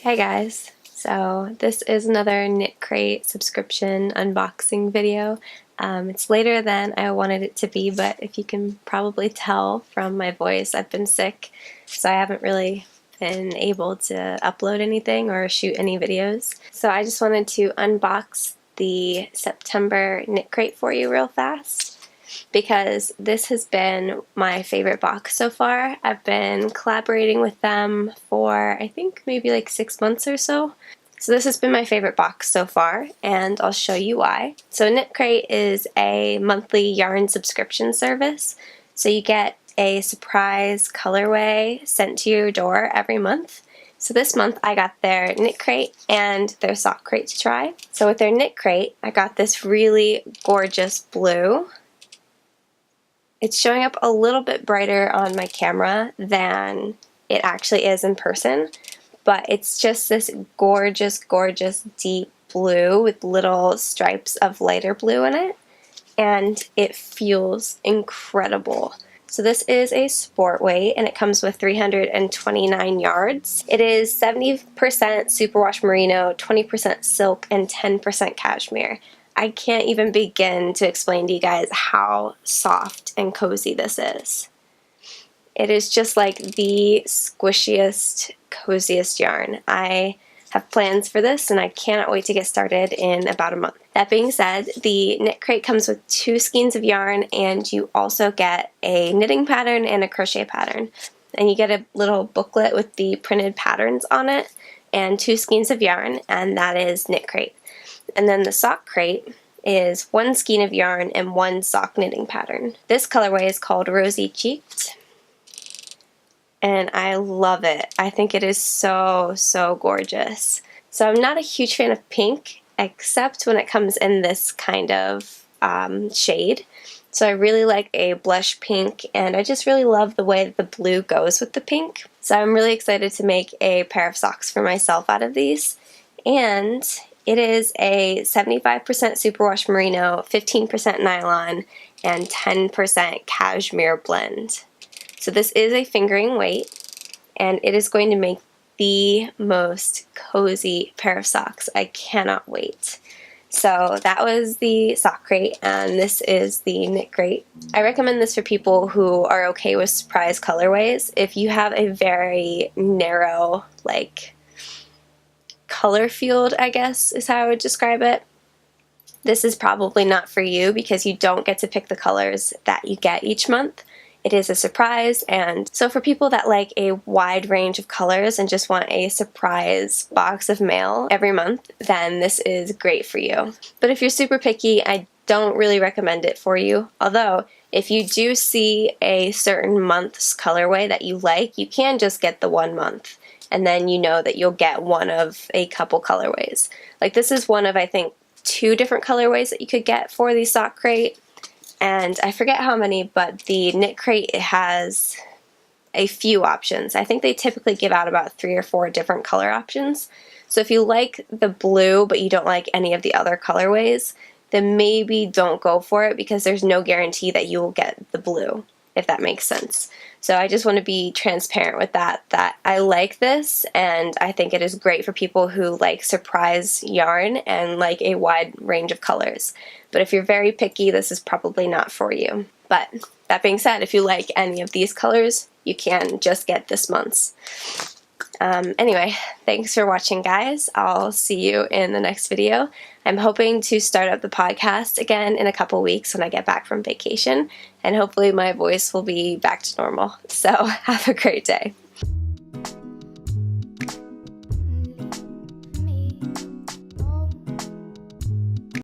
Hey guys, so this is another Knitcrate subscription unboxing video. It's later than I wanted it to be, but if you can probably tell from my voice, I've been sick, so I haven't really been able to upload anything or shoot any videos. So I just wanted to unbox the September Knitcrate for you real fast, because this has been my favorite box so far. I've been collaborating with them for I think maybe like 6 months or so. So this has been my favorite box so far, and I'll show you why. So Knitcrate is a monthly yarn subscription service. So you get a surprise colorway sent to your door every month. So this month I got their Knitcrate and their sock crate to try. So with their Knitcrate, I got this really gorgeous blue. It's showing up a little bit brighter on my camera than it actually is in person, but it's just this gorgeous, gorgeous deep blue with little stripes of lighter blue in it, and it feels incredible. So this is a sport weight, and it comes with 329 yards. It is 70% superwash merino, 20% silk, and 10% cashmere. I can't even begin to explain to you guys how soft and cozy this is. It is just like the squishiest, coziest yarn. I have plans for this and I cannot wait to get started in about a month. That being said, the Knitcrate comes with 2 skeins of yarn, and you also get a knitting pattern and a crochet pattern. And you get a little booklet with the printed patterns on it and 2 skeins of yarn, and that is Knitcrate. And then the sock crate is 1 skein of yarn and 1 sock knitting pattern. This colorway is called Rosy Cheeked, and I love it. I think it is so, so gorgeous. So I'm not a huge fan of pink, except when it comes in this kind of shade. So I really like a blush pink, and I just really love the way that the blue goes with the pink. So I'm really excited to make a pair of socks for myself out of these. And it is a 75% superwash merino, 15% nylon, and 10% cashmere blend. So this is a fingering weight, and it is going to make the most cozy pair of socks. I cannot wait. So that was the sock crate, and this is the Knitcrate. I recommend this for people who are okay with surprise colorways. If you have a very narrow, color field, I guess is how I would describe it, this is probably not for you, because you don't get to pick the colors that you get each month. It is a surprise, and so for people that like a wide range of colors and just want a surprise box of mail every month, then this is great for you. But if you're super picky, I don't really recommend it for you. Although, if you do see a certain month's colorway that you like, you can just get the 1 month, and then you know that you'll get one of a couple colorways. Like this is one of, I think, 2 different colorways that you could get for the sock crate, and I forget how many, but the Knitcrate has a few options. I think they typically give out about 3 or 4 different color options. So if you like the blue but you don't like any of the other colorways, then maybe don't go for it, because there's no guarantee that you will get the blue, if that makes sense. So I just want to be transparent with that I like this, and I think it is great for people who like surprise yarn and like a wide range of colors. But if you're very picky, this is probably not for you. But that being said, if you like any of these colors, you can just get this month's. Anyway, thanks for watching, guys. I'll see you in the next video. I'm hoping to start up the podcast again in a couple weeks when I get back from vacation, and hopefully my voice will be back to normal. So have a great day.